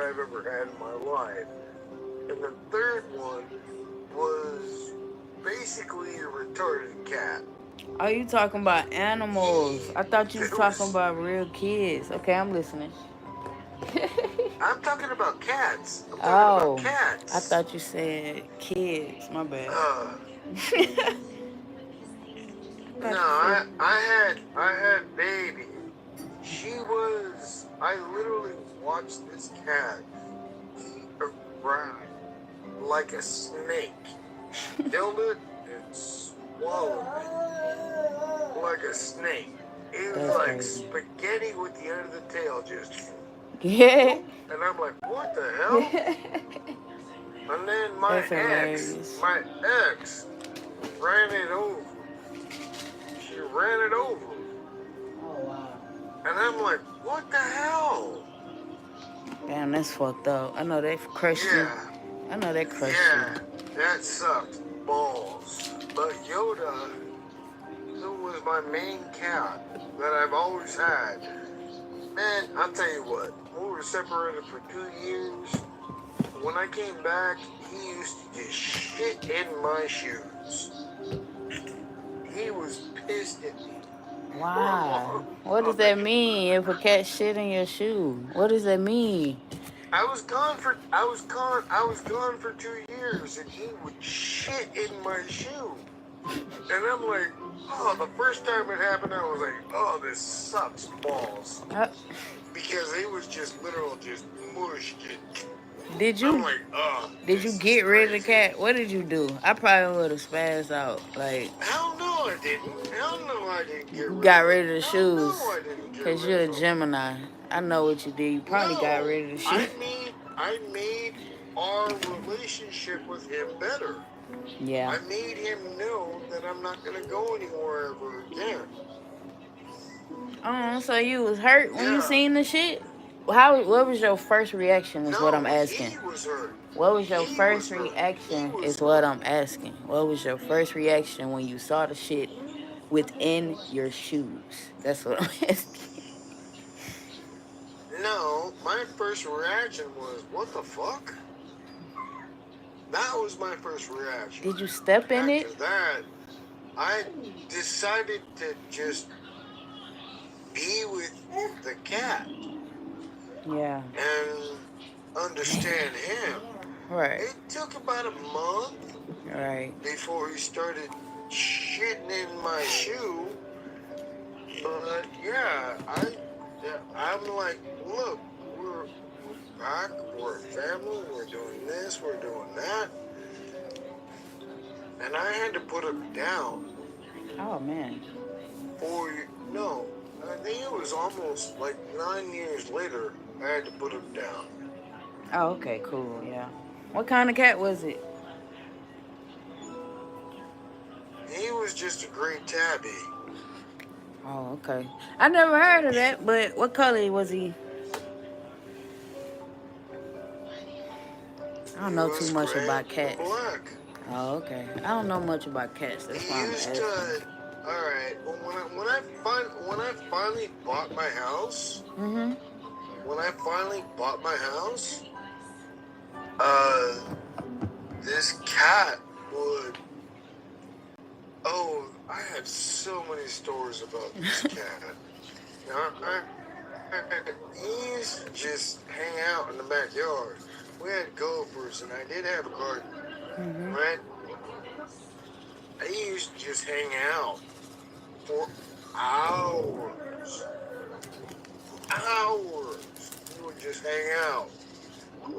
I've ever had in my life. And the third one was basically a retarded cat. Are you talking about animals? I thought you was There talking was, about real kids. Okay, I'm listening. I'm talking about cats. I'm talking about Oh, I cats. thought you said kids. My bad. Uh, Thought no, you said. I had baby. I literally watched this cat eat around like a snake. Killed it and swallowed it like a snake. It was That's like crazy. spaghetti with the end of the tail, just. Yeah. And I'm like, what the hell? And then That's hilarious. my ex ran it over. She ran it over. Oh wow. And I'm like, what the hell? Damn, that's fucked up. I know that crushed you. Yeah, I know that crushed you. yeah, that sucked balls. But Yoda, who was my main cat that I've always had, man, I'll tell you what, we were separated for 2 years. When I came back, he used to just shit in my shoes. He was pissed at me. Why? What does that mean if a cat shit in your shoe? What does that mean? I was gone for 2 years and he would shit in my shoe. And I'm like, oh, the first time it happened, I was like, oh, this sucks balls. Because it was just literal, just mush. Did I'm you like, oh, did you this is get rid of the crazy. cat? What did you do? I probably would have spazzed out. Like, Hell no, I didn't. Hell no, I didn't get you rid got of rid of the it. Hell no, shoes. I didn't get Cause rid you're a of them. Gemini. I know what you did. You probably got No, rid of the shoes. I made our relationship with him better. Yeah. I made him know that I'm not gonna go anywhere ever again. Oh, so you was hurt when you Yeah. seen the shit? What was your first reaction is what I'm No, asking. he was hurt. What was your He was first hurt. He reaction was is what hurt. I'm asking. What was your first reaction when you saw the shit within your shoes? That's what I'm asking. No, my first reaction was, what the fuck? That was my first reaction. Did you step in it? After that, I decided to just be with the cat Yeah. and understand him. Right. It took about a month Right. before he started shitting in my shoe. But yeah, I'm like, look, we're back, we're a family, we're doing this, we're doing that. And I had to put him down. Oh man. No, I think it was almost like 9 years later, I had to put him down. Oh, okay, cool, yeah. What kind of cat was it? He was just a great tabby. Oh, okay. I never heard of that, but what color was he? I don't know too much about cats. Black. Oh, okay. I don't know much about cats. That's why I'm asking. All right. Well, when I finally bought my house. Mhm. When I finally bought my house, this cat would. Oh, I have so many stories about this cat. He used to just hang out in the backyard. We had gophers, and I did have a garden, right? He used to just hang out for hours. Hours. He would just hang out.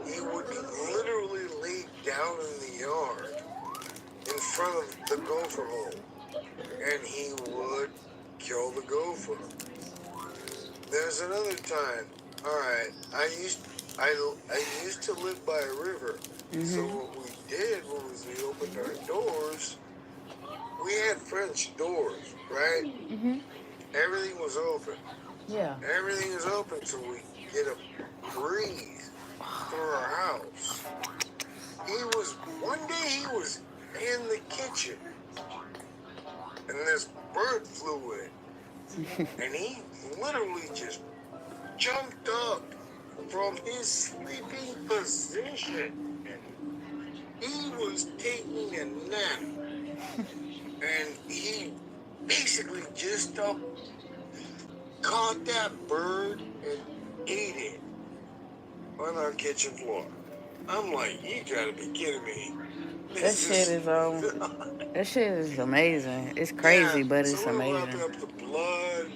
He would literally lay down in the yard in front of the gopher hole, and he would kill the gopher. There's another time. All right, I used to live by a river, so what we did was we opened our doors. We had French doors, right? Everything was open. Yeah. Everything is open, so we get a breeze through our house. One day he was in the kitchen, and this bird flew in, and he literally just jumped up from his sleeping position. He was taking a nap, and he basically just caught that bird and ate it on our kitchen floor. I'm like, you gotta be kidding me. That shit is that shit is amazing. It's crazy, Yeah, but so it's we're amazing. lapping up the blood.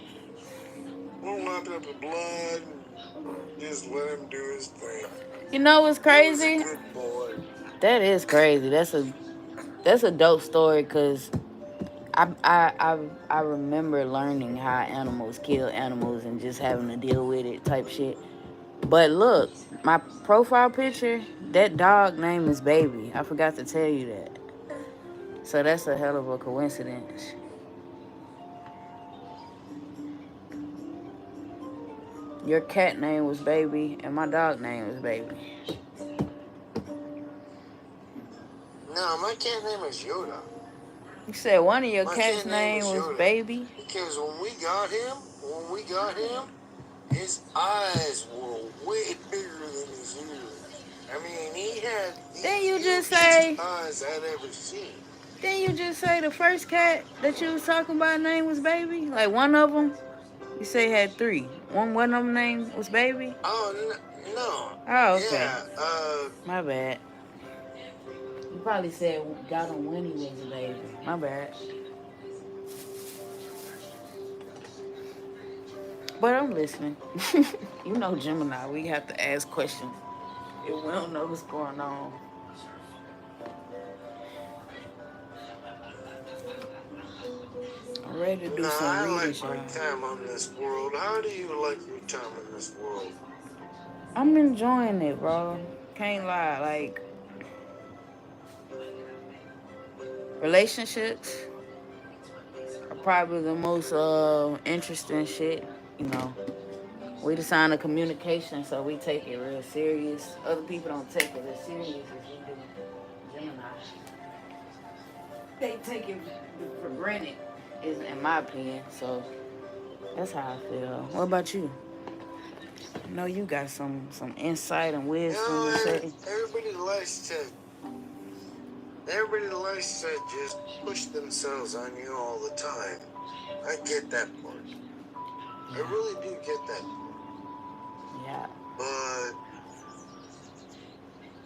We're lapping up the blood. Just let him do his thing. You know what's He was a crazy? good boy. That is crazy. That's a dope story because I remember learning how animals kill animals and just having to deal with it type shit. But look, my profile picture, that dog name is Baby. I forgot to tell you that. So that's a hell of a coincidence. Your cat name was Baby and my dog name was Baby. No, my cat name is Yoda. You said one of your My cat's cat name name is was Yoda. Baby? Because when we got him, his eyes were way bigger than his ears. I mean, he had the Didn't you just hugest say eyes I'd ever seen. Didn't you just say the first cat that you was talking about name was Baby? Like one of them? You say had three. One of them name was Baby? Oh, no. Oh, okay. Yeah, My bad. You probably said got him when he was a baby. My bad. But I'm listening. You know Gemini, we have to ask questions if we don't know what's going on. I'm ready to no, do some I reading, like my y'all. time on this world. How do you like your time in this world? I'm enjoying it, bro. Can't lie. Like, relationships are probably the most interesting shit, you know. We the sign of communication, so we take it real serious. Other people don't take it as serious as we do. Gemini, they take it for granted, is in my opinion. So that's how I feel. What about you? I know you got some insight and You wisdom to know, say. everybody likes to just push themselves on you all the time. I get that part. I Yeah, really do get that part. yeah. But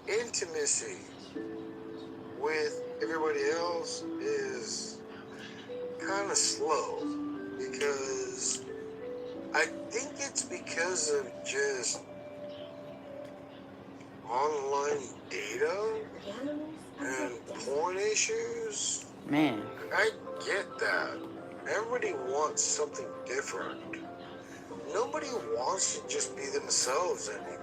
intimacy with everybody else is kind of slow because I think it's because of just online data and porn issues. Man, I get that. Everybody wants something different. Nobody wants to just be themselves anymore.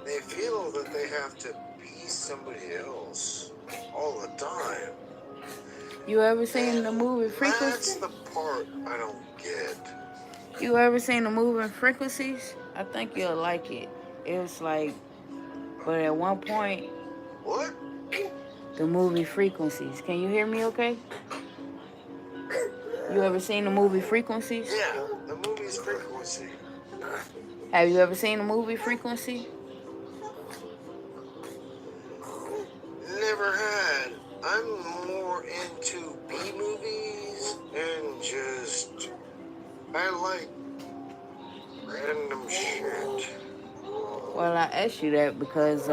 They feel that they have to be somebody else all the time. you ever seen the And movie that's Frequency? the part I don't get. You ever seen the movie Frequencies? I think you'll like it. It's like, but at one point, What? the movie Frequencies. Can you hear me? Okay. You ever seen the movie Frequencies? Yeah, the movie's Frequency. Have you ever seen the movie Frequency? Never had. I'm more into B movies and just I like random shit. Well, I asked you that because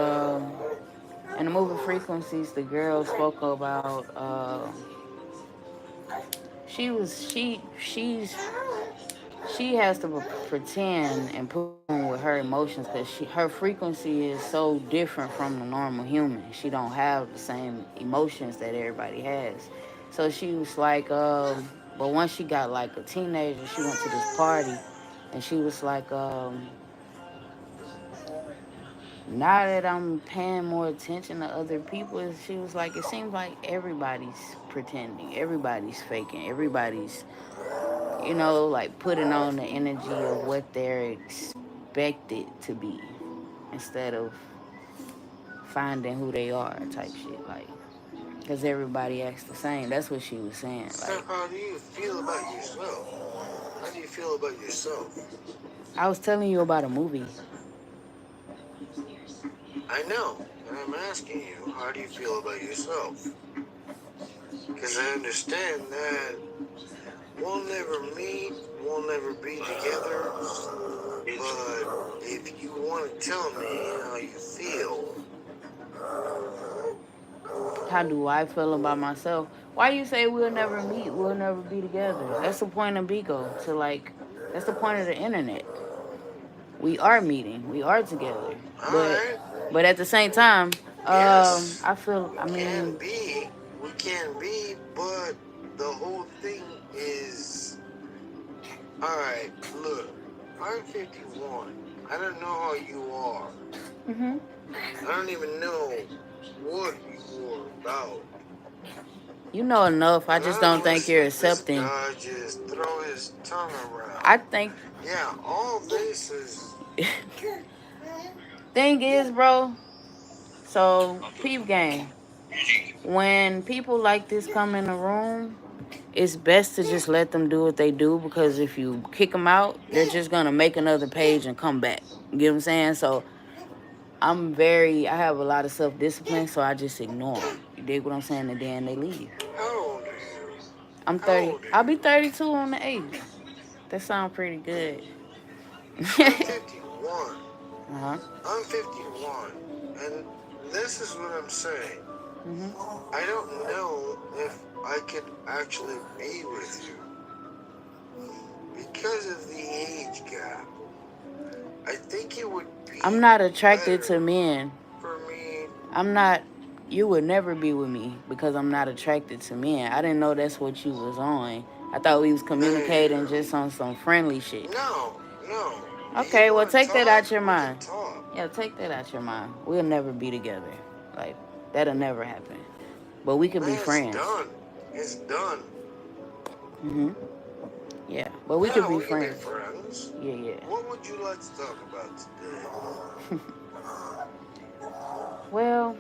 in the movie Frequencies, the girl spoke about she has to pretend and put on with her emotions because her frequency is so different from the normal human. She don't have the same emotions that everybody has. So she was like, but once she got like a teenager, she went to this party, and she was like, now that I'm paying more attention to other people, she was like, it seems like everybody's pretending, everybody's faking, everybody's, like putting on the energy of what they're expected to be instead of finding who they are type shit. Like, because everybody acts the same. That's what she was saying. So Like, how do you feel about yourself? How do you feel about yourself? I was telling you about a movie. I know, and I'm asking you, how do you feel about yourself? Because I understand that we'll never meet, we'll never be together, but if you want to tell me how you feel, How do I feel about myself? Why you say we'll never meet, we'll never be together? That's the point of Bigo. To like, that's the point of the internet. We are meeting, we are together, but alright, at the same time, yes, I feel. I we can mean, be, but the whole thing is, alright, look, I'm 51. I don't know how you are. hmm I don't even know what you are about. you know enough. I And just I'm don't think you're listening to this accepting. guy just throw his tongue around. I think. Yeah, all this is. Thing is, bro. So peep game. When people like this come in the room, it's best to just let them do what they do, because if you kick them out, they're just gonna make another page and come back. You get what I'm saying? So I have a lot of self discipline, so I just ignore them. You dig what I'm saying? And then they leave. How old are you? I'm How 30. old are I'll be you? 32 on the 8th. That sounds pretty good. I'm 51. Uh-huh. I'm 51. And this is what I'm saying. hmm I don't know if I could actually be with you because of the age gap. I think it would be I'm not attracted to better men. for me. I'm not. You would never be with me because I'm not attracted to men. I didn't know that's what you was on. I thought we was There you communicating go. just on some friendly shit. No, no. You Okay, well want to take that talk? out your We can mind. talk. Yeah, take that out your mind. We'll never be together. Like that'll never happen. But we could be Man, it's friends. done. It's done. Mhm. Yeah, but we could Yeah, be we can be friends. friends. Yeah, yeah. What would you like to talk about today? Well,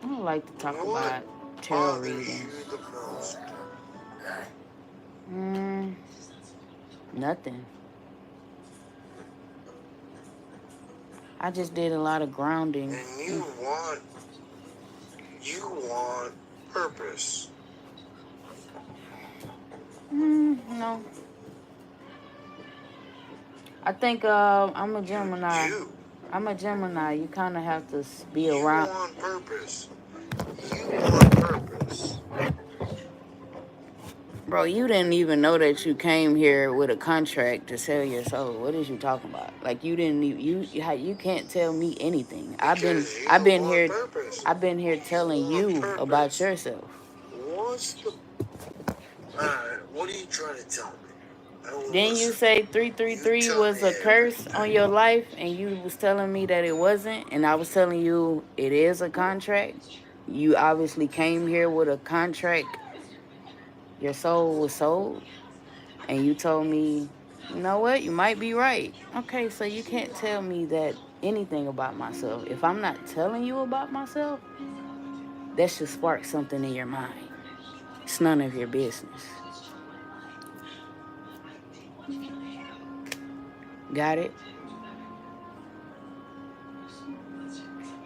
I don't like to talk What about tarot bothers readings. you the most? Mm, nothing. I just did a lot of grounding. And you want purpose. No. I think I'm a You Gemini. do. I'm a Gemini. You kind of have to be You around. want purpose. You want purpose. Bro, you didn't even know that you came here with a contract to sell your soul. What is you talking about? Like you didn't you can't tell me anything. Because I've you been want here purpose. I've been here You telling want you about purpose. yourself. What's the... Alright, what are you trying to tell me? I will Didn't you listen. say You 333 tell was me a curse on everything. your life and you was telling me that it wasn't, and I was telling you it is a contract? You obviously came here with a contract. Your soul was sold, and you told me, you know what, you might be right. Okay, so you can't tell me that anything about myself. If I'm not telling you about myself, that should spark something in your mind. It's none of your business. Got it?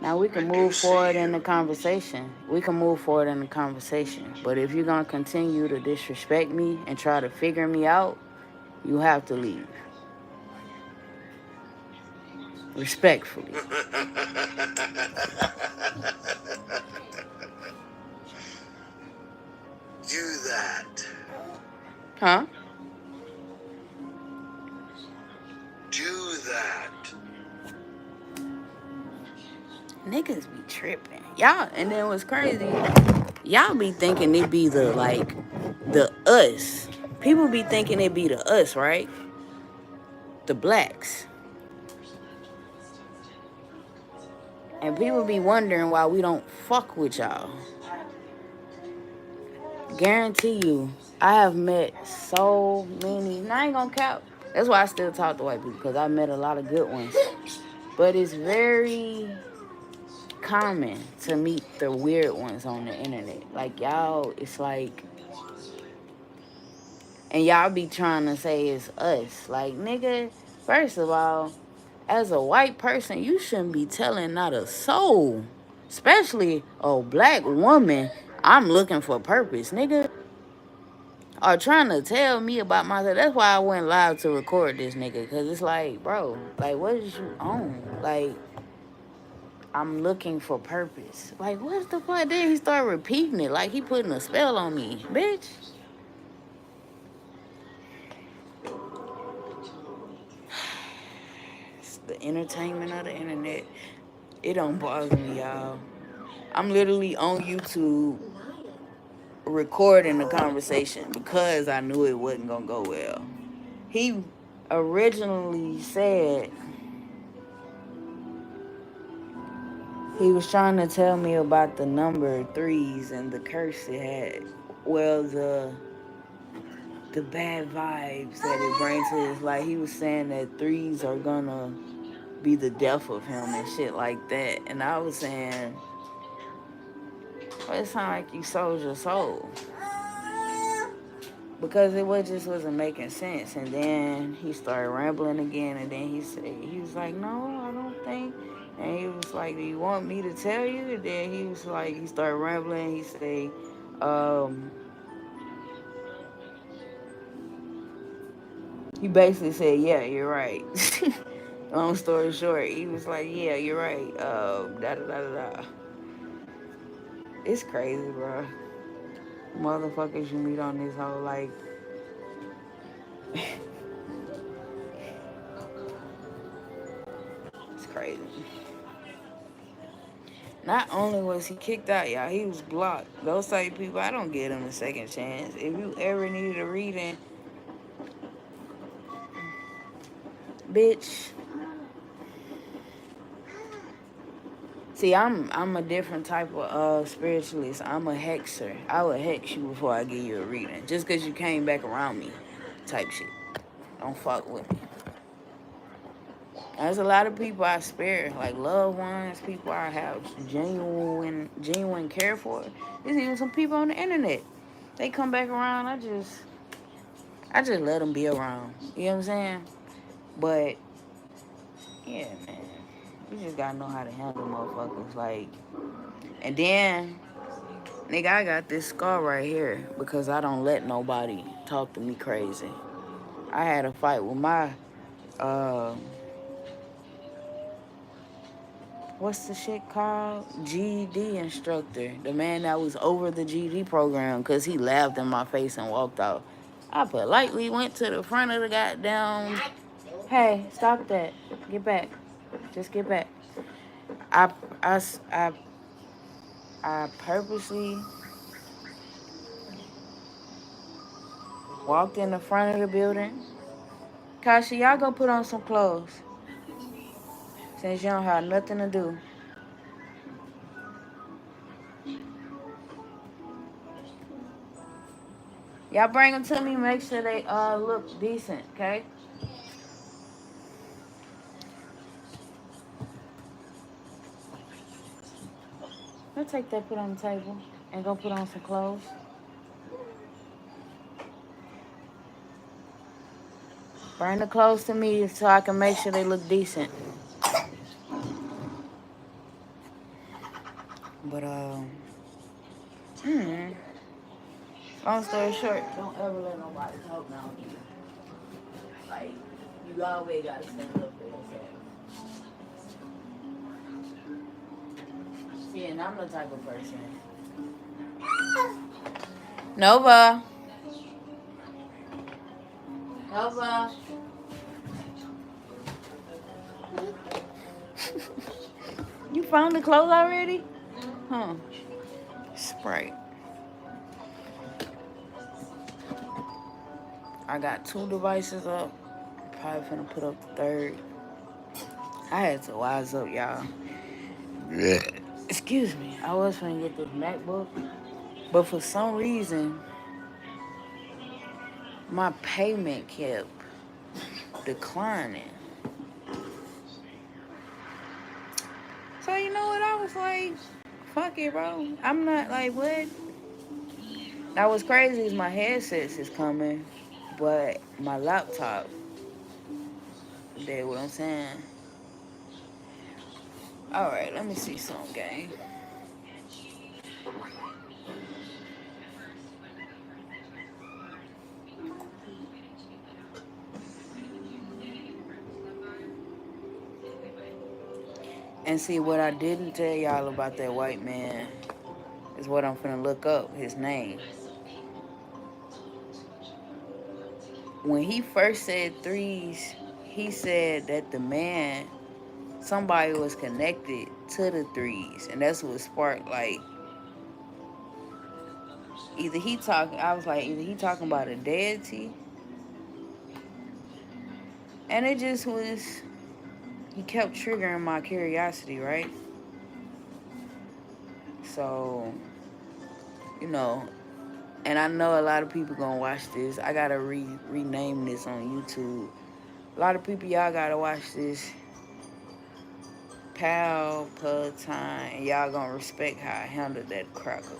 Now we I can do move forward see in you. the conversation. We can move forward in the conversation. But if you're gonna continue to disrespect me and try to figure me out, you have to leave. Respectfully. Do that. Huh? Do that. Niggas be tripping. Y'all, and then what's crazy, y'all be thinking it be the us. People be thinking it be the us, right? The blacks. And people be wondering why we don't fuck with y'all. Guarantee you, I have met so many. And I ain't gonna count. That's why I still talk to white people, because I met a lot of good ones. But it's very common to meet the weird ones on the internet. Like y'all, it's like, and y'all be trying to say it's us. Like, nigga, first of all, As a white person, you shouldn't be telling not a soul, especially a black woman, I'm looking for purpose, nigga. Or trying to tell me about myself. That's why I went live to record this nigga. Because it's like, bro, like, what is you on? Like, I'm looking for purpose. Like, what the fuck? Then he started repeating it. Like, he putting a spell on me. Bitch. It's the entertainment of the internet. It don't bother me, y'all. I'm literally on YouTube recording the conversation because I knew it wasn't gonna go well. He originally said he was trying to tell me about the number threes and the curse it had. Well, the bad vibes that it brings to his life. He was saying that threes are gonna be the death of him and shit like that. And I was saying, well, it sound like you sold your soul. Because it was just wasn't making sense. And then he started rambling again, and then he was like, no, I don't think. And he was like, do you want me to tell you? And then he was like, he started rambling. He said, um, he basically said, yeah, you're right. Long story short, he was like, yeah, you're right. Da da da da da. It's crazy, bro. Motherfuckers you meet on this whole like it's crazy. Not only was he kicked out, y'all, he was blocked. Those type of people, I don't give them a second chance. If you ever needed a reading, bitch. See, I'm a different type of spiritualist. I'm a hexer. I would hex you before I give you a reading. Just because you came back around me, type shit. Don't fuck with me. There's a lot of people I spare, like loved ones, people I have genuine care for. There's even some people on the internet. They come back around. I just let them be around. You know what I'm saying? But yeah, man, you just gotta know how to handle motherfuckers. Like, and then, nigga, I got this scar right here because I don't let nobody talk to me crazy. I had a fight with my uh, what's the shit called? GED instructor. The man that was over the GED program because he laughed in my face and walked out. I politely went to the front of the goddamn. Hey, stop that. Get back. Just get back. I, I, I, I purposely walked in the front of the building. Kashi, y'all go put on some clothes. Since you don't have nothing to do. Y'all bring them to me. Make sure they look decent, okay? I'll take that, put on the table, and go put on some clothes. Bring the clothes to me so I can make sure they look decent. But, long story short, don't ever let nobody talk now. Like, you always gotta stand up for yourself. Yeah, and I'm the type of person. Nova. Nova. You found the clothes already? Huh. Sprite. I got 2 devices up. Probably finna put up the 3rd. I had to wise up, y'all. Excuse me. I was finna get this MacBook. But for some reason, my payment kept declining. So you know what? I was like, fuck it, bro. I'm not like, what? Now what's crazy is my headsets is coming, but my laptop, that's what I'm saying. Alright, let me see some game. And see, what I didn't tell y'all about that white man is what I'm finna look up, his name. When he first said threes, he said that the man, somebody was connected to the threes. And that's what sparked, like, I was like, either he talking about a deity. And it just was, he kept triggering my curiosity, right? So, you know, and I know a lot of people gonna watch this. I gotta rename this on YouTube. A lot of people, y'all gotta watch this. Palpatine, and y'all gonna respect how I handled that cracker.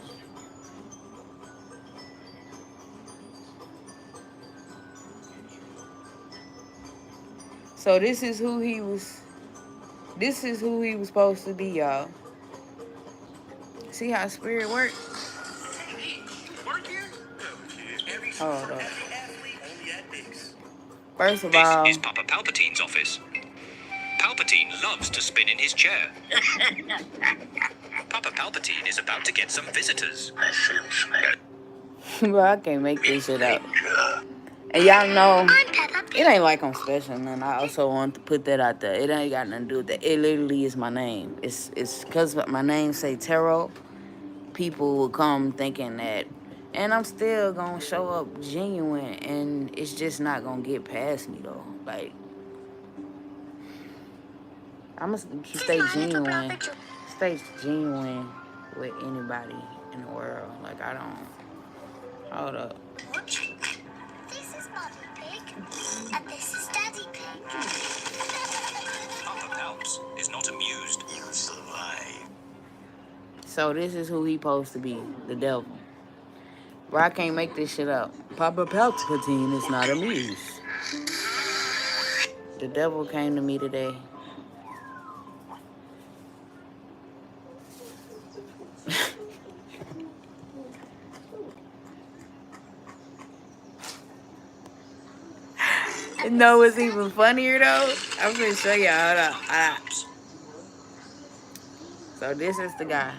So this is who he was. This is who he was supposed to be, y'all. See how spirit work? Hold up. First of all, this is Papa Palpatine's office. Palpatine loves to spin in his chair. Papa Palpatine is about to get some visitors. bro, I can't make this shit up. And y'all know, it ain't like I'm special, and I also want to put that out there. It ain't got nothing to do with that. It literally is my name. It's because my name say Tarot. People will come thinking that, and I'm still gonna show up genuine, and it's just not gonna get past me though. Like, I'm gonna stay genuine with anybody in the world. Like, I don't. Hold up. This is Mommy Pig, and this is Daddy Pig. Papa Palps is not amused. You survive. So this is who he supposed to be, the devil. Bro, I can't make this shit up. Papa Palpatine is not amused. The devil came to me today. You know what's even funnier though? I'm gonna show y'all. Hold up. So this is the guy.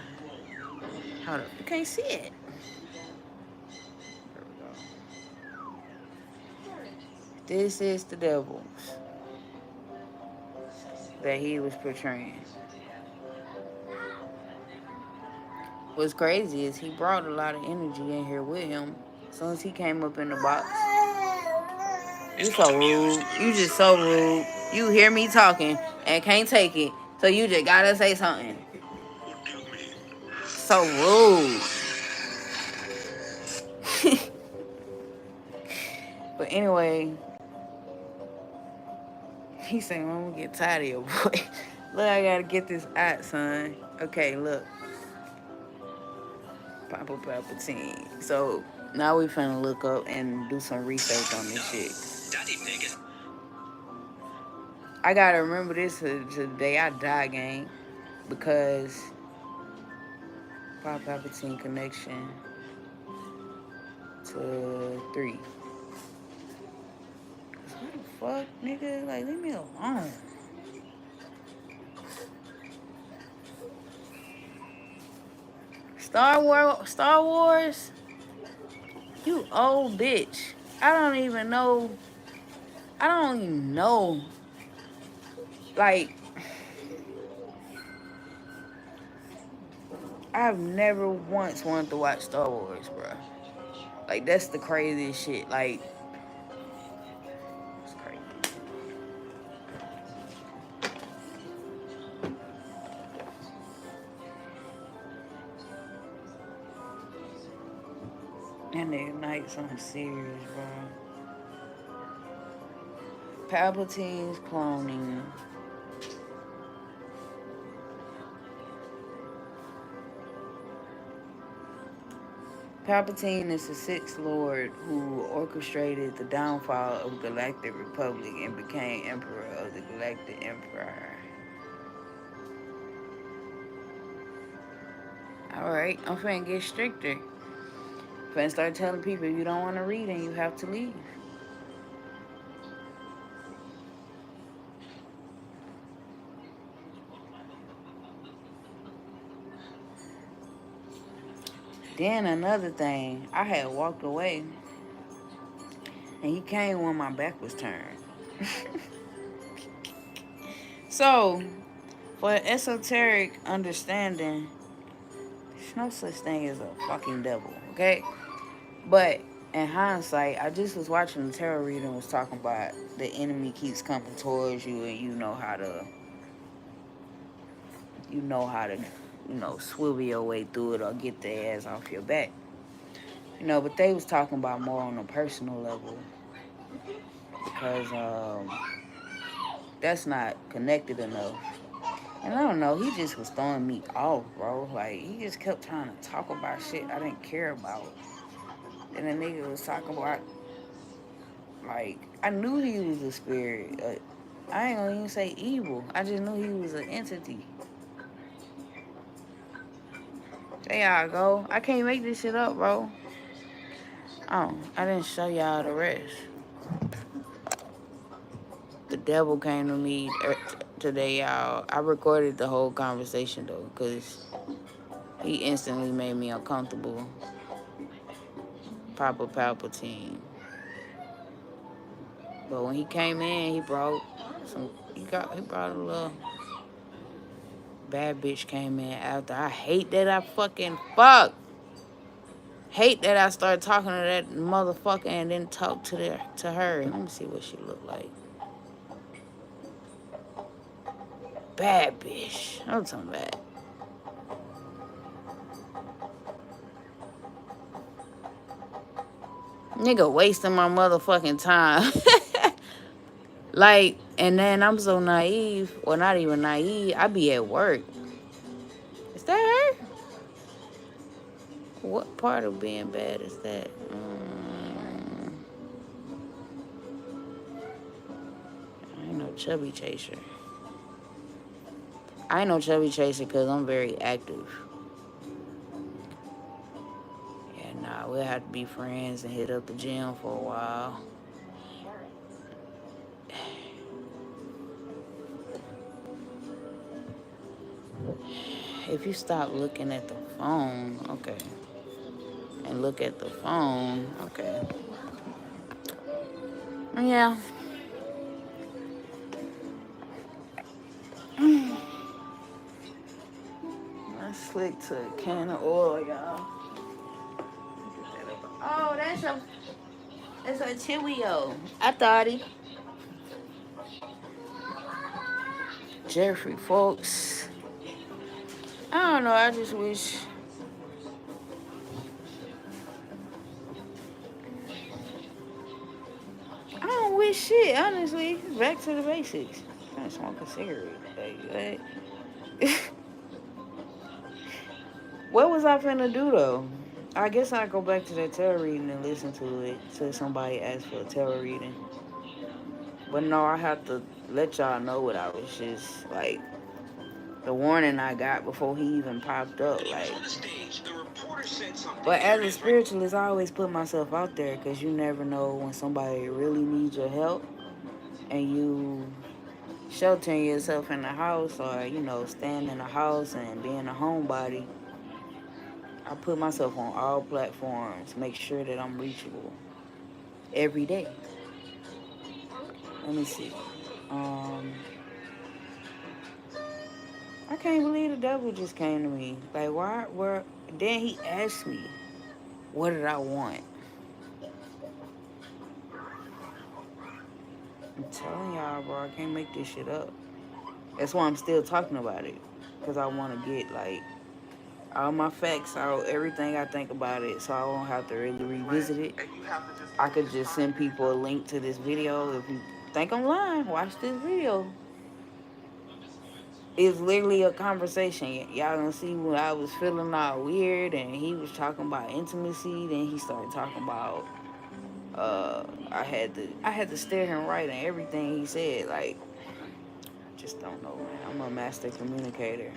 Hold up. You can't see it. There we go. This is the devil that he was portraying. What's crazy is he brought a lot of energy in here with him. As soon as he came up in the box, you so rude. You just so rude. You hear me talking and can't take it, so you just gotta say something. So rude. But anyway, he said, I'm gonna get tired of your boy. Look, I gotta get this out, son. Okay, look. Papa Palpatine. So now we finna look up and do some research on this shit. Daddy Pig is... I gotta remember this to the day I die, gang. Because Papa Palpatine connection to 3. What the fuck, nigga? Like, leave me alone. Star Wars? You old bitch. I don't even know. Like, I've never once wanted to watch Star Wars, bro. Like, that's the craziest shit. Like, it's crazy. And nigga Night something serious, bro. Palpatine's cloning. Palpatine is the Sixth Lord who orchestrated the downfall of the Galactic Republic and became Emperor of the Galactic Empire. Alright, I'm finna get stricter. Finna start telling people if you don't want to read and you have to leave. Then another thing, I had walked away and he came when my back was turned. So, for esoteric understanding, there's no such thing as a fucking devil, okay? But in hindsight, I just was watching the tarot reading and was talking about the enemy keeps coming towards you and you know how to, swivel your way through it or get their ass off your back. But they was talking about more on a personal level because that's not connected enough. And I don't know, he just was throwing me off, bro. Like, he just kept trying to talk about shit I didn't care about. And the nigga was talking about, like, I knew he was a spirit. I ain't gonna even say evil. I just knew he was an entity. There y'all go. I can't make this shit up, bro. Oh, I didn't show y'all the rest. The devil came to me today, y'all. I recorded the whole conversation, though, because he instantly made me uncomfortable. Papa Palpatine. But when he came in, he brought a little bad bitch came in after. I hate that I fucking fuck. Hate that I started talking to that motherfucker and then talk to her. Let me see what she looked like. Bad bitch. I'm talking bad. Nigga wasting my motherfucking time. Like, and then I'm so naive. Well, not even naive. I be at work. Is that her? What part of being bad is that? I ain't no chubby chaser. I ain't no chubby chaser because I'm very active. Yeah, nah, we'll have to be friends and hit up the gym for a while. If you stop looking at the phone, okay, and look at the phone, okay. Yeah. I slicked to a can of oil, y'all. Oh, that's a Cheerio. I thought he. Jeffrey, folks. I don't know. I just wish. I don't wish shit, honestly. Back to the basics. I'm trying to smoke a cigarette. Like, what was I finna do, though? I guess I'd go back to that tarot reading and listen to it till somebody asked for a tarot reading. But no, I have to let y'all know what I was just, like, the warning I got before he even popped up, like. But as a spiritualist, I always put myself out there because you never know when somebody really needs your help and you sheltering yourself in the house or, staying in the house and being a homebody. I put myself on all platforms, make sure that I'm reachable every day. Let me see. I can't believe the devil just came to me. Like, why? Then he asked me, what did I want? I'm telling y'all, bro, I can't make this shit up. That's why I'm still talking about it. Because I want to get, like, all my facts out, everything I think about it, so I won't have to really revisit it. I could just send people a link to this video. If you think I'm lying, watch this video. It's literally a conversation. Y'all gonna see when I was feeling all weird and he was talking about intimacy. Then he started talking about I had to stare him right in everything he said. Like, just don't know, man. I'm a master communicator.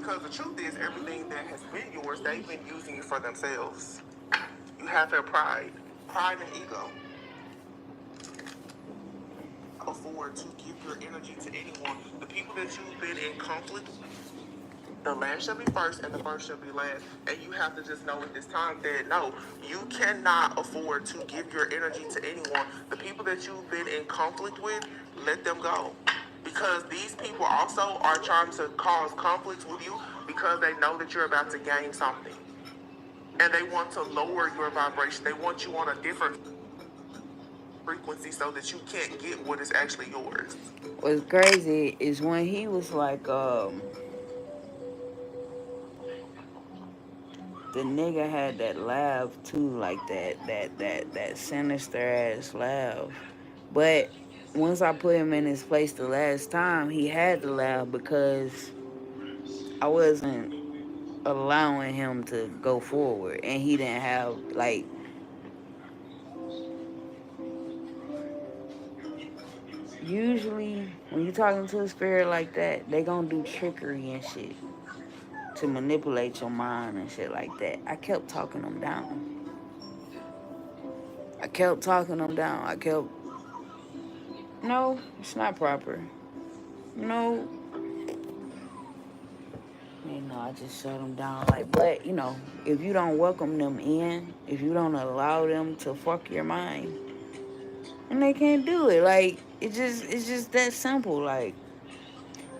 Because the truth is, everything that has been yours, they've been using it for themselves. You have their pride and ego. Afford to give your energy to anyone. The people that you've been in conflict, the last shall be first and the first shall be last. And you have to just know at this time that no, you cannot afford to give your energy to anyone. The people that you've been in conflict with, let them go. Because these people also are trying to cause conflicts with you because they know that you're about to gain something. And they want to lower your vibration. They want you on a different frequency so that you can't get what is actually yours. What's crazy is when he was like, the nigga had that laugh too, like that sinister ass laugh. But once I put him in his place the last time, he had to laugh because I wasn't allowing him to go forward, and he didn't have like. Usually, when you're talking to a spirit like that, they gonna do trickery and shit to manipulate your mind and shit like that. I kept talking them down. No, it's not proper. No. I just shut them down. Like, but, if you don't welcome them in, if you don't allow them to fuck your mind, and they can't do it. Like, it's just that simple. Like,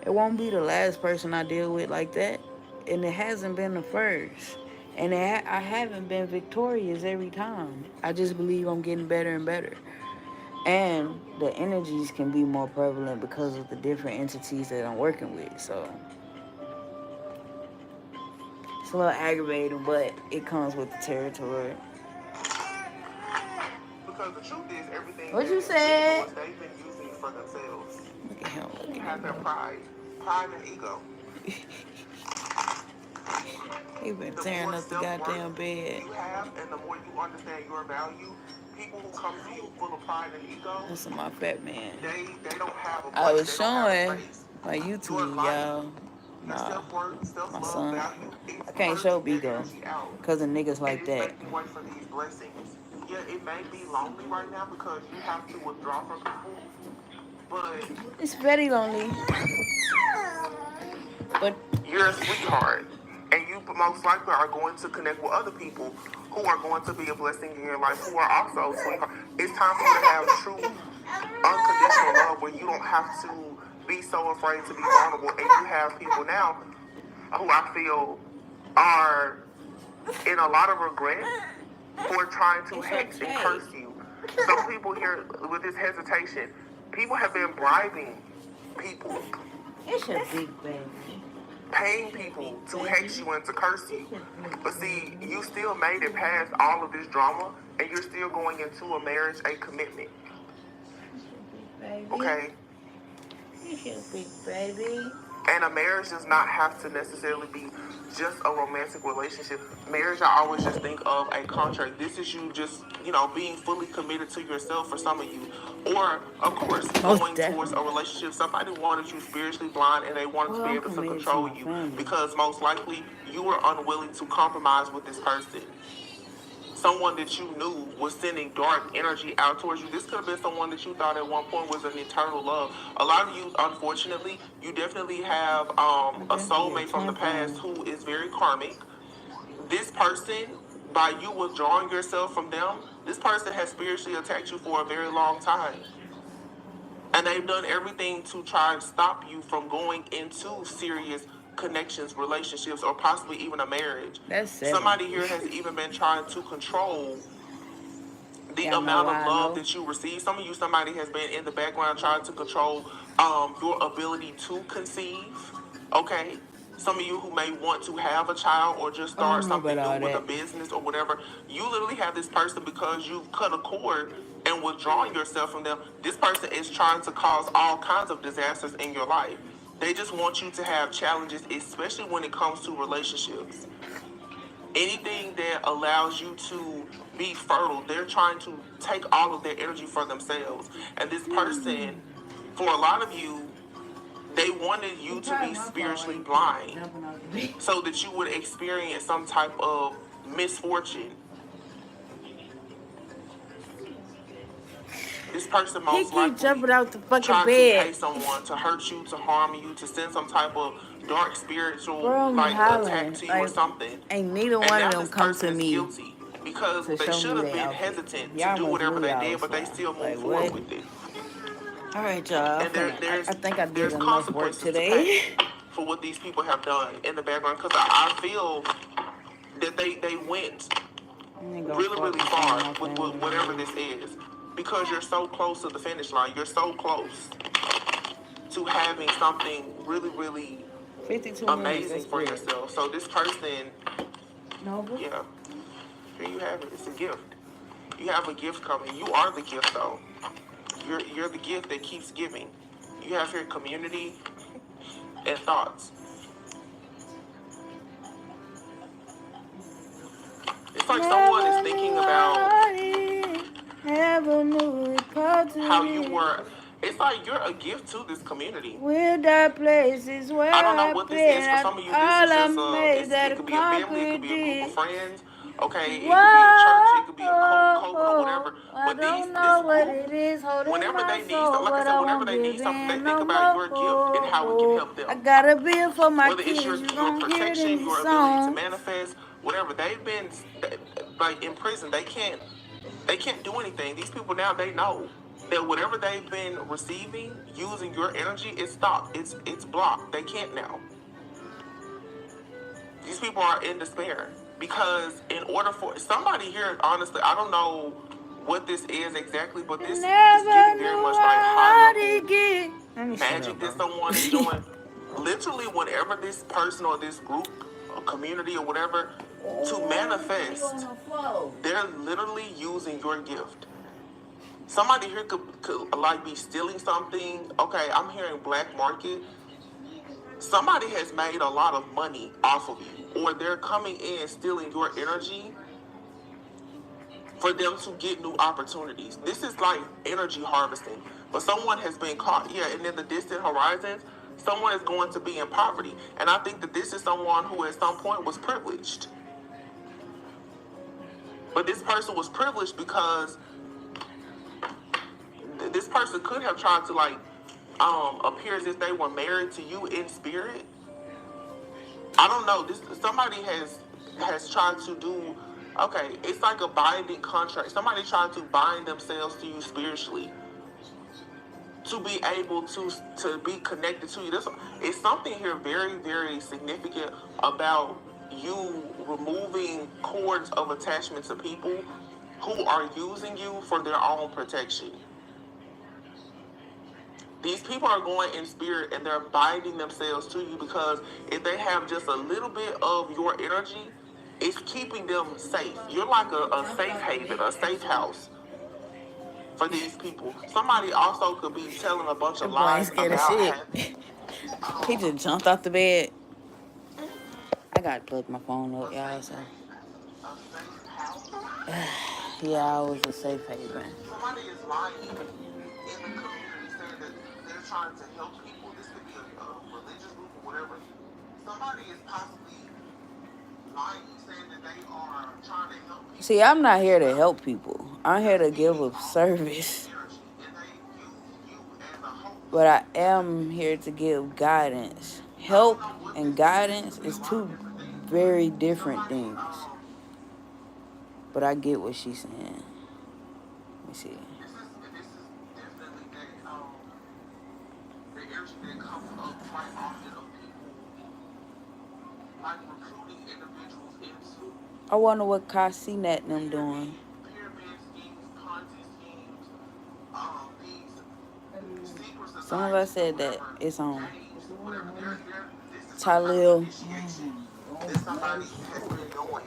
it won't be the last person I deal with like that. And it hasn't been the first. And I haven't been victorious every time. I just believe I'm getting better and better. And the energies can be more prevalent because of the different entities that I'm working with. So it's a little aggravating, but it comes with the territory. Because the truth is, everything What you said? they've been using it for themselves. Look at him. You have their pride and ego. He been tearing up the goddamn bed. You have, and the more you understand your value, people who come to you full of pride and ego. That's my fat man. They don't have a place. I was showing my YouTube, y'all. Nah, my son. I can't show Bigo because of niggas like that. For these blessings. Yeah, it may be lonely right now because you have to withdraw from people, but it's very lonely. But you're a sweetheart, and you most likely are going to connect with other people who are going to be a blessing in your life, who are also sweethearts. It's time for you to have true, unconditional love where you don't have to be so afraid to be vulnerable. And you have people now who I feel are in a lot of regret for trying to hex and curse you. Some people here with this hesitation, people have been bribing people. It's a big baby. Paying people to hex you and to curse you. But see, you still made it past all of this drama, and you're still going into a marriage, a commitment. Okay? It's your big baby. And a marriage does not have to necessarily be just a romantic relationship. Marriage, I always just think of a contract. This is you just, being fully committed to yourself for some of you. Or, of course, going towards a relationship. Somebody wanted you spiritually blind and they wanted to be able to control you. Because most likely, you were unwilling to compromise with this person. Someone that you knew was sending dark energy out towards you. This could have been someone that you thought at one point was an eternal love. A lot of you, unfortunately, you definitely have a soulmate from the past who is very karmic. This person, by you withdrawing yourself from them, this person has spiritually attacked you for a very long time. And they've done everything to try and stop you from going into serious connections, relationships, or possibly even a marriage. Somebody here has even been trying to control the amount of love that you receive. Some of you, somebody has been in the background trying to control your ability to conceive. Okay? Some of you who may want to have a child or just start something new with a business or whatever, you literally have this person because you've cut a cord and withdrawn yourself from them. This person is trying to cause all kinds of disasters in your life. They just want you to have challenges, especially when it comes to relationships. Anything that allows you to be fertile, they're trying to take all of their energy for themselves. And this person, for a lot of you, They wanted you to be spiritually blind so that you would experience some type of misfortune. This person He most keep likely jumping out the fucking tried to bed. pay someone to hurt you, to harm you, to send some type of dark spiritual Bro, I'm like hollering. attack to you or Like, something. ain't neither And one now of them this come person to is me guilty because to they show should me have their been outfit. hesitant Y'all to do must whatever knew they y'all did, was but they lying. still moved Like, forward what? with it. All right, y'all. And I think I did there's enough work consequences today. to pay for what these people have done in the background. Because I feel that they went really far with whatever this is, because you're so close to the finish line. You're so close to having something really 52 amazing minutes, for that's yourself. So this person, no, yeah, here you have it. It's a gift. You have a gift coming. You are the gift, though. You're the gift that keeps giving. You have here community and thoughts. It's like someone is thinking about how you were. It's like you're a gift to this community. With the places where I don't know what this is. For some of you, this is just it could be a family, it could be a group of friends. Okay, it could be a church, it could be a cult or whatever. But this group, whenever they need something, like I said, whenever they need something, they think about your gift and how it can help them. I got a bill for my Whether it's kids, your protection, your ability to manifest, whatever. They've been like in prison. They can't do anything. These people now, they know that whatever they've been receiving using your energy, it's stopped. It's blocked. They can't now. These people are in despair because in order for somebody here, honestly, I don't know what this is exactly, but this is getting very much like high level magic that someone is doing. Literally, whenever this person or this group or community or whatever to manifest, they're literally using your gift. Somebody here could like be stealing something. Okay, I'm hearing black market. Somebody has made a lot of money off of you, or they're coming in stealing your energy for them to get new opportunities. This is like energy harvesting. But someone has been caught, and in the distant horizons, someone is going to be in poverty. And I think that this is someone who at some point was privileged. But this person was privileged because this person could have tried to appear as if they were married to you in spirit. I don't know. Somebody has tried to do. Okay, it's like a binding contract. Somebody tried to bind themselves to you spiritually to be able to be connected to you. This is something here very, very significant about you removing cords of attachment to people who are using you for their own protection. These people are going in spirit and they're binding themselves to you because if they have just a little bit of your energy, it's keeping them safe. You're like a safe haven, a safe house for these people. Somebody also could be telling a bunch of lies about shit. He just jumped off the bed. I gotta plug my phone up, y'all. So. Yeah, I was a safe haven. Somebody is lying in the community saying that they're trying to help people. This could be a religious group or whatever. Somebody is possibly lying, saying that they are trying to help people. See, I'm not here to help people. I'm here to give a service. But I am here to give guidance. Help and guidance is two very different things. But I get what she's saying. Let me see. This is definitely the energy that comes up quite often of people, like recruiting individuals into. I wonder what CasiNet and them doing. Pyramid schemes, Ponzi schemes, these secret societies. Some of us said that it's on. Talil. That somebody has been doing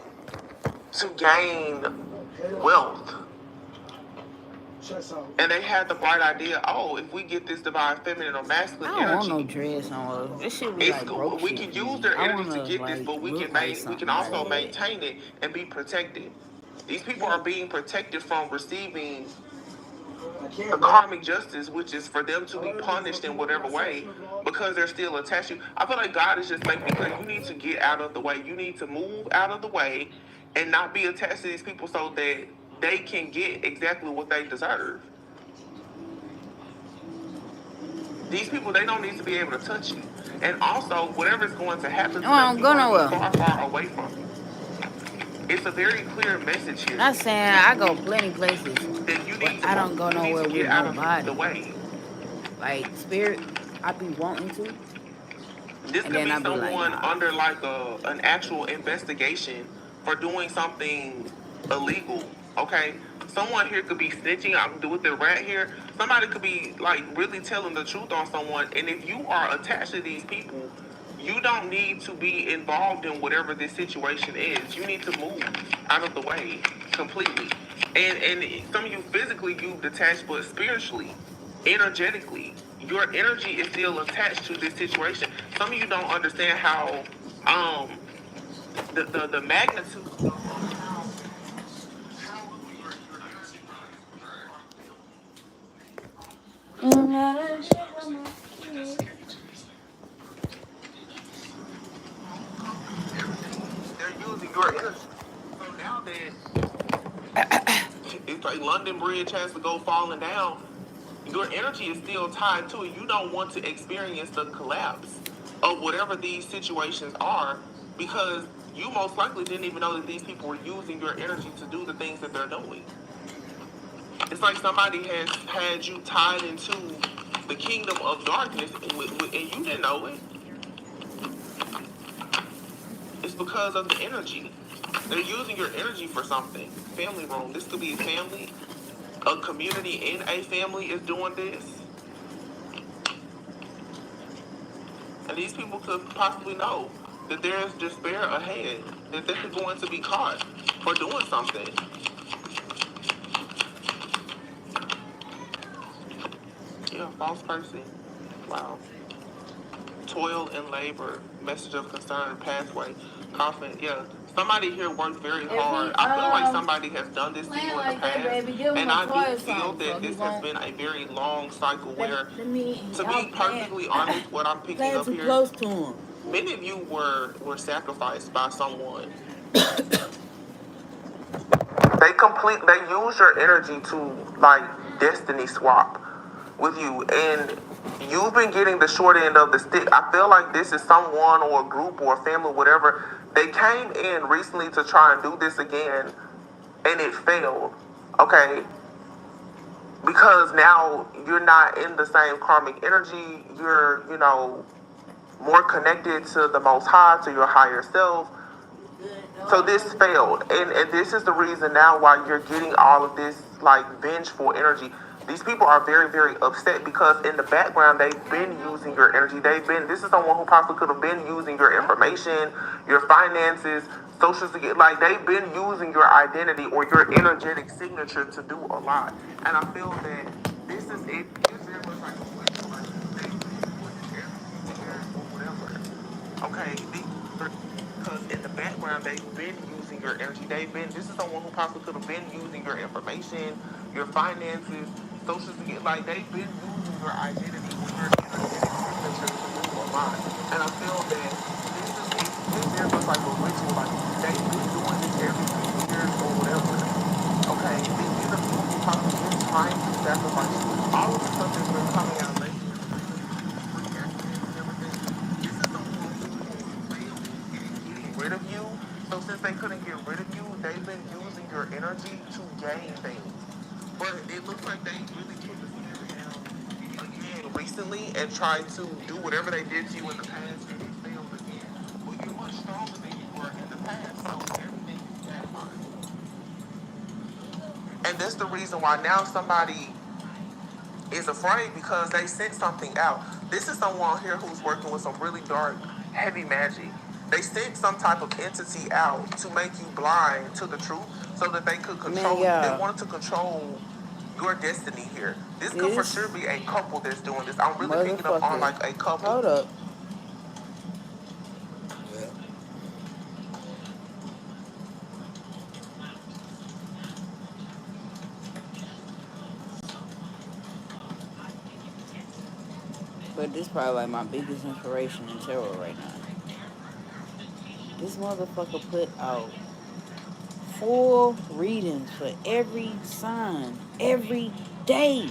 to gain wealth. And they had the bright idea, if we get this divine feminine or masculine I don't energy, want no dress on her. This shit be like broke we shit can to use me. their I energy to wanna, get this, but we can also maintain it and be protected. These people are being protected from receiving the karmic justice, which is for them to be punished in whatever way because they're still attached to you. I feel like God is just making me clear. You need to get out of the way. You need to move out of the way and not be attached to these people so that they can get exactly what they deserve. These people, they don't need to be able to touch you. And also, whatever's going to happen to No, I them, don't you go want to be nowhere. far, far away from you. It's a very clear message here. Not saying I go plenty places, That you but need to I don't move. go You need nowhere to with get out of nobody. the way. Like spirit, I be wanting to, This and could then be I be like, someone nah. under like an actual investigation for doing something illegal. Okay, someone here could be snitching. I'm with the rat here. Somebody could be like really telling the truth on someone. And if you are attached to these people, you don't need to be involved in whatever this situation is. You need to move out of the way completely. And some of you physically you've detached, but spiritually, energetically, your energy is still attached to this situation. Some of you don't understand how the magnitude of how they're using your energy. So now that it's like London Bridge has to go falling down, your energy is still tied to it. You don't want to experience the collapse of whatever these situations are because you most likely didn't even know that these people were using your energy to do the things that they're doing. It's like somebody has had you tied into the kingdom of darkness and you didn't know it. It's because of the energy. They're using your energy for something. Family room. This could be a family. A community in a family is doing this. And these people could possibly know that there's despair ahead, that they're going to be caught for doing something. Yeah, false person. Wow. Toil and labor, message of concern, pathway, coffin. Yeah, somebody here worked very hard. I feel like somebody has done this to you in the past, and I do feel that this has been a very long cycle where, to be perfectly honest, what I'm picking up here, Close to him. many of you were sacrificed by someone. They use your energy to like destiny swap with you, and you've been getting the short end of the stick. I feel like this is someone or a group or a family, whatever. They came in recently to try and do this again, and it failed. Okay, because now you're not in the same karmic energy. You're, more connected to the Most High, to your higher self. So this failed, and this is the reason now why you're getting all of this like vengeful energy. These people are very, very upset because in the background they've been using your energy. This is someone who possibly could have been using your information, your finances, social security. Like they've been using your identity or your energetic signature to do a lot. And I feel that this is it. It's very much like a witch, like they put this energy here or whatever. Okay, because in the background they've been using your energy. This is someone who possibly could have been using your information, your finances, social security. Like they've been using your identity or your energetic signature to do a lot. And I feel that this is very much like a ritual. Like they've been doing this every 2 years or whatever. Okay, these are people who possibly been trying to sacrifice you. All of the stuff that's been coming out lately. Rid of you. So since they couldn't get rid of you, they've been using your energy to gain things. But it looks like they really took the spirit down again recently and tried to do whatever they did to you in the past and it failed again. Well, you're much stronger than you were in the past, so everything is that fine. And that's the reason why now somebody is afraid because they sent something out. This is someone here who's working with some really dark, heavy magic. They sent some type of entity out to make you blind to the truth so that they could control you. They wanted to control your destiny here. This could for sure be a couple that's doing this. I'm really picking up on like a couple. Hold up. but this probably like my biggest inspiration in tarot right now. This motherfucker put out full readings for every sign every day.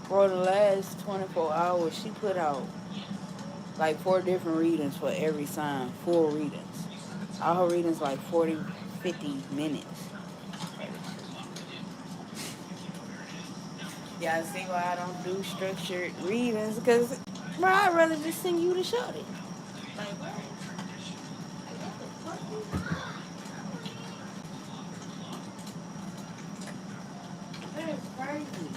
For the last 24 hours, she put out like 4 different readings for every sign, full readings. All her readings like 40, 50 minutes. Y'all see why I don't do structured readings? Because, bro, I'd rather just send you the shorty. Like, what? That is crazy.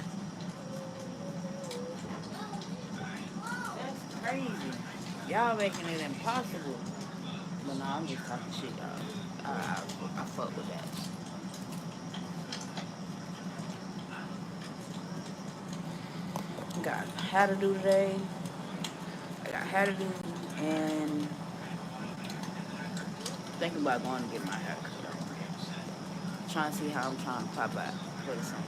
That's crazy. Y'all making it impossible. But no, I'm just talking shit, y'all. I fuck with that. Got how to do today. I got how to do and thinking about going to get my hair cut. Trying to see how I'm trying to pop out for the summer.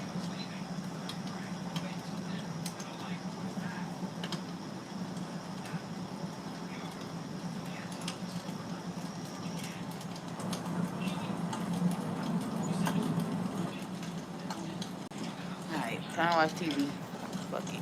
Alright, time to watch TV. Fuck it.